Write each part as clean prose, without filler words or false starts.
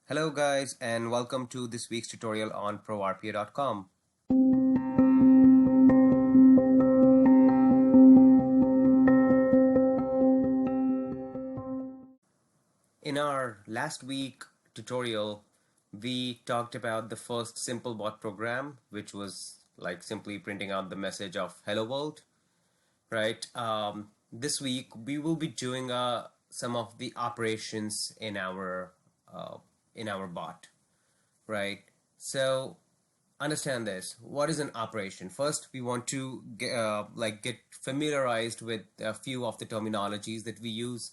Hello guys and welcome to this week's tutorial on ProRPA.com. In our last week tutorial, we talked about the first simple bot program, which was like simply printing out the message of hello world, right? This week we will be doing some of the operations in our bot, right? So understand this. What is an operation? First, we want to get familiarized with a few of the terminologies that we use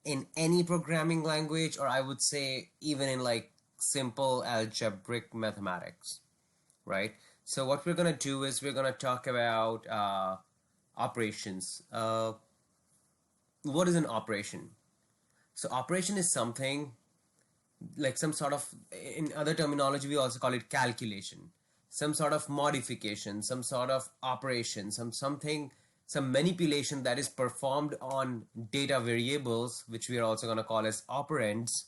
in any programming language, or I would say even in like simple algebraic mathematics, right? So what we're gonna do is we're gonna talk about operations. What is an operation? So operation is something like some sort of, in other terminology we also call it calculation, some sort of modification, some sort of operation, some manipulation that is performed on data variables, which we are also going to call as operands,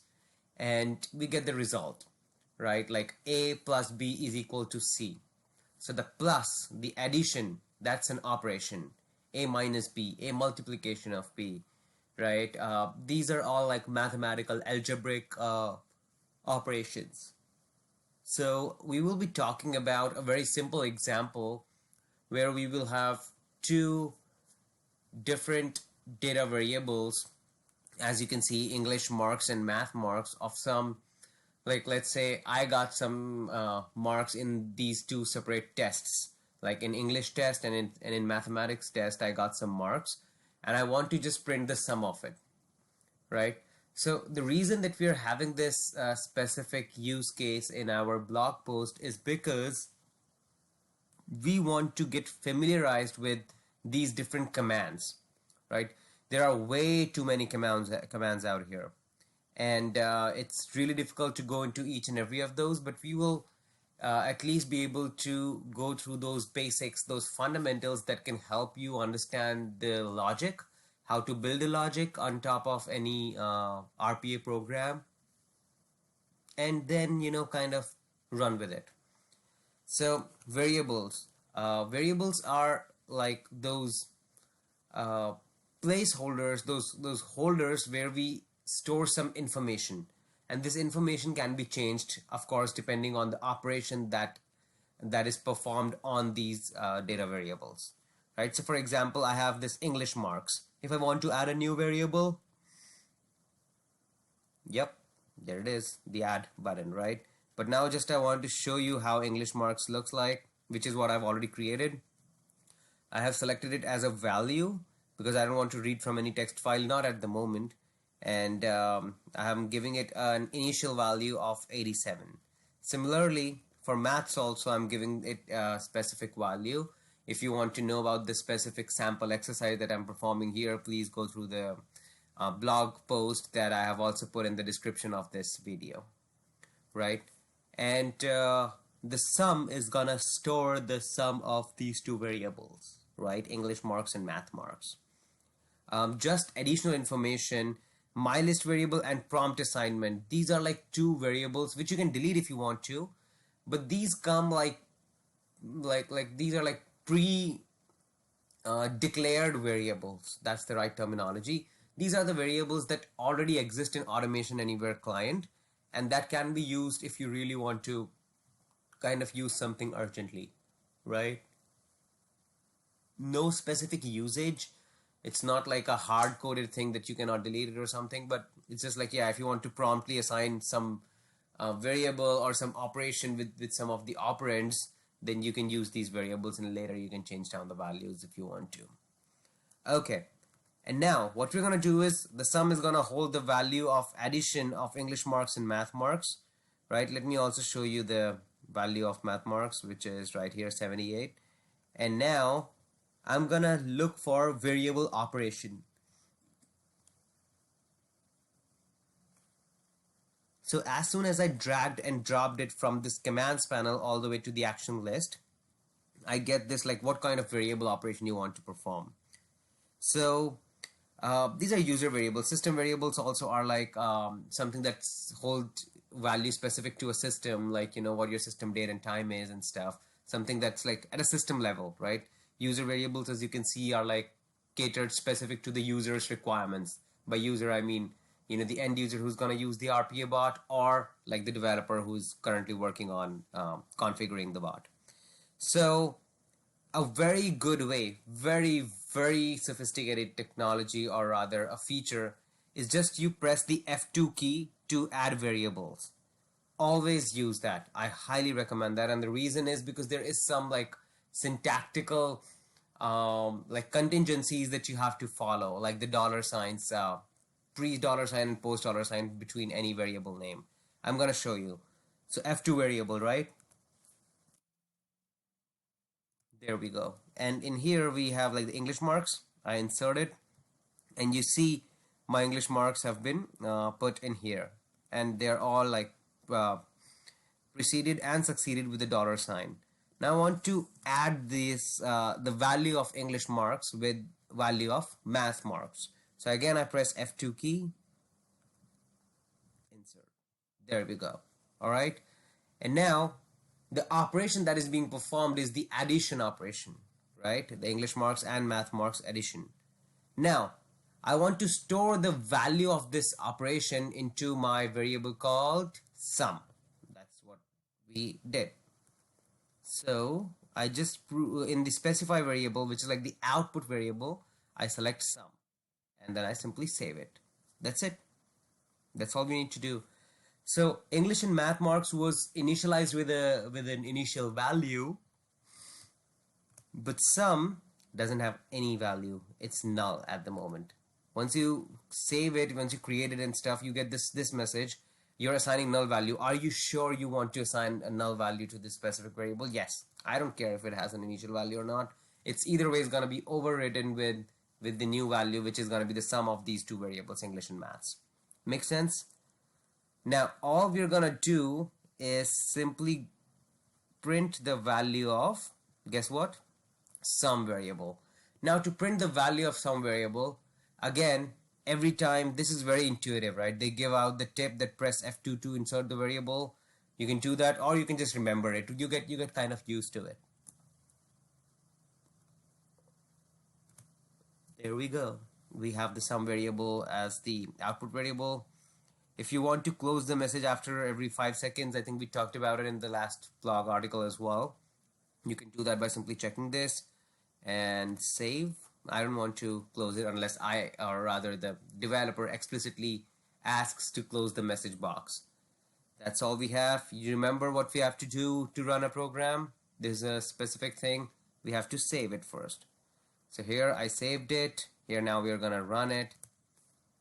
and we get the result, right? Like a plus b is equal to c. So the plus, the addition, that's an operation. A minus b, a multiplication of b, right? These are all like mathematical algebraic operations. So we will be talking about a very simple example where we will have two different data variables, as you can see, English marks and math marks of some, like let's say I got some marks in these two separate tests, like in English test and in mathematics test I got some marks, and I want to just print the sum of it, right? So the reason that we are having this specific use case in our blog post is because we want to get familiarized with these different commands, right? There are way too many commands out here, and it's really difficult to go into each and every of those, but we will at least be able to go through those basics, those fundamentals that can help you understand the logic, how to build a logic on top of any RPA program, and then kind of run with it. So variables are like those uh, placeholders, those holders where we store some information, and this information can be changed, of course, depending on the operation that is performed on these data variables, right? So for example, I have this English marks. If I want to add a new variable, yep, there it is, the add button, right? But now just I want to show you how English marks looks like, which is what I've already created. I have selected it as a value because I don't want to read from any text file, not at the moment. And I'm giving it an initial value of 87. Similarly, for maths also, I'm giving it a specific value. If you want to know about the specific sample exercise that I'm performing here, please go through the blog post that I have also put in the description of this video, right? And the sum is gonna store the sum of these two variables, right? English marks and math marks. Just additional information, my list variable and prompt assignment. These are like two variables which you can delete if you want to, but these come like these are like pre declared variables. That's the right terminology. These are the variables that already exist in Automation Anywhere client, and that can be used if you really want to kind of use something urgently, right? No specific usage. It's not like a hard-coded thing that you cannot delete it or something, but it's just like, yeah, if you want to promptly assign some variable or some operation with some of the operands, then you can use these variables, and later you can change down the values if you want to. Okay, and now what we're going to do is the sum is going to hold the value of addition of English marks and math marks, right? Let me also show you the value of math marks, which is right here, 78. And now I'm gonna look for variable operation. So as soon as I dragged and dropped it from this commands panel all the way to the action list, I get this like what kind of variable operation you want to perform. So these are user variables. System variables also are like something that's value specific to a system, like, what your system date and time is and stuff. Something that's like at a system level, right? User variables, as you can see, are like catered specific to the user's requirements. By user, I mean, the end user who's going to use the RPA bot, or like the developer who's currently working on configuring the bot. So a very good way, very, very sophisticated technology, or rather a feature, is just you press the F2 key to add variables. Always use that. I highly recommend that. And the reason is because there is some like syntactical like contingencies that you have to follow, like the dollar signs, pre-dollar sign and post-dollar sign between any variable name. I'm going to show you. So F2 variable, right? There we go. And in here we have like the English marks. I inserted, and you see my English marks have been put in here, and they're all like preceded and succeeded with the dollar sign. Now I want to add this the value of English marks with value of math marks. So again, I press F2 key, insert. There we go. All right. And now the operation that is being performed is the addition operation, right? The English marks and math marks addition. Now, I want to store the value of this operation into my variable called sum. That's what we did. So I just, in the specify variable, which is like the output variable, I select sum, and then I simply save it. That's it. That's all we need to do. So English and math marks was initialized with an initial value, but sum doesn't have any value. It's null at the moment. Once you save it, once you create it and stuff, you get this message. You're assigning null value. Are you sure you want to assign a null value to this specific variable? Yes. I don't care if it has an initial value or not. It's either way is going to be overwritten with the new value, which is going to be the sum of these two variables, English and maths. Make sense? Now, all we're going to do is simply print the value of, guess what? Sum variable. Now, to print the value of sum variable, again, every time, this is very intuitive, right? They give out the tip that press F2 to insert the variable. You can do that, or you can just remember it. You get kind of used to it. There we go. We have the sum variable as the output variable. If you want to close the message after every 5 seconds, I think we talked about it in the last blog article as well. You can do that by simply checking this and save. I don't want to close it unless or rather the developer explicitly asks to close the message box. That's all we have. You remember what we have to do to run a program? There's a specific thing. We have to save it first. So here I saved it. Here now we are going to run it.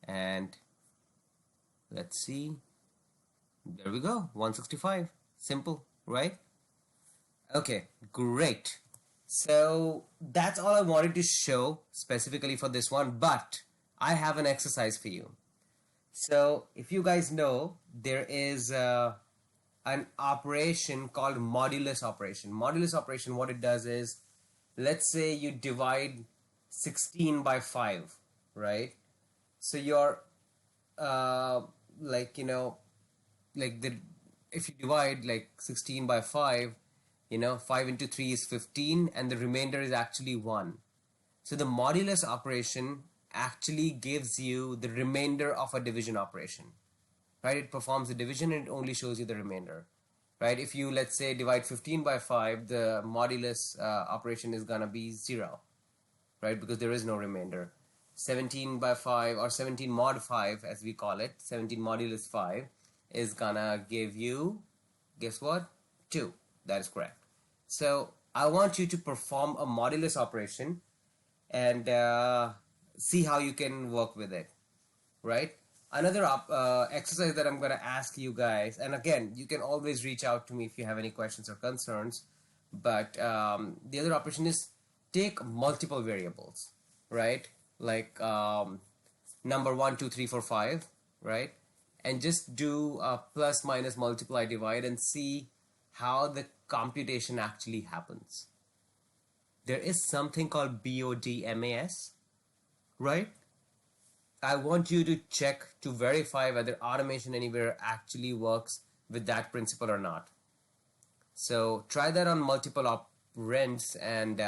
And let's see. There we go. 165. Simple, right? Okay, great. So that's all I wanted to show specifically for this one, but I have an exercise for you. So if you guys know, there is an operation called modulus operation. Modulus operation, what it does is, let's say you divide 16 by 5, right? So you're if you divide like 16 by 5, 5 into 3 is 15, and the remainder is actually 1. So the modulus operation actually gives you the remainder of a division operation, right? It performs the division and it only shows you the remainder, right? If you, let's say, divide 15 by 5, the modulus operation is gonna be 0, right? Because there is no remainder. 17 by 5, or 17 mod 5 as we call it, 17 modulus 5 is gonna give you, guess what? 2. That is correct. So I want you to perform a modulus operation and see how you can work with it, right? Another exercise that I'm going to ask you guys, and again, you can always reach out to me if you have any questions or concerns, but the other operation is take multiple variables, right? Like number 1, 2, 3, 4, 5, right? And just do a plus, minus, multiply, divide, and see how the computation actually happens. There is something called BODMAS, right? I want you to check to verify whether Automation Anywhere actually works with that principle or not. So try that on multiple operands and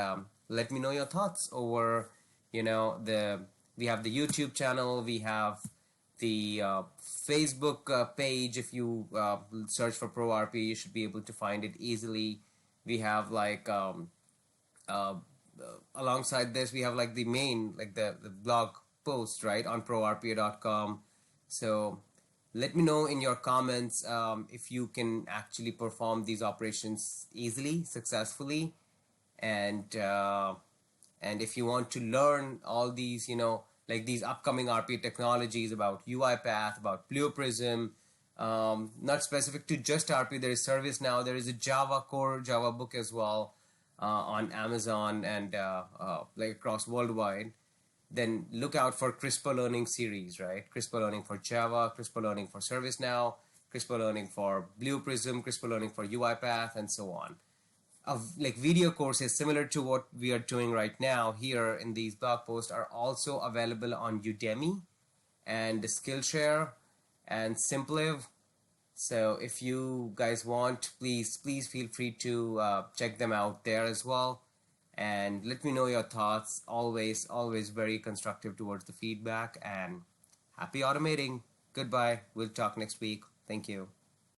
let me know your thoughts over, the we have the YouTube channel, we have the Facebook page. If you search for ProRP, you should be able to find it easily. We have like uh, alongside this, we have like the main, like the blog post, right, on prorpa.com. So let me know in your comments if you can actually perform these operations easily, successfully, and and if you want to learn all these, like these upcoming RPA technologies about UiPath, about Blue Prism, not specific to just RPA. There is ServiceNow. There is a Java core Java book as well on Amazon and like across worldwide. Then look out for CRISPR Learning series, right? CRISPR Learning for Java, CRISPR Learning for ServiceNow, CRISPR Learning for Blue Prism, CRISPR Learning for UiPath, and so on. Of like video courses similar to what we are doing right now here in these blog posts are also available on Udemy and Skillshare and Simpliv. So if you guys want, please feel free to check them out there as well, and let me know your thoughts. Always very constructive towards the feedback, and happy automating. Goodbye. We'll talk next week. Thank you.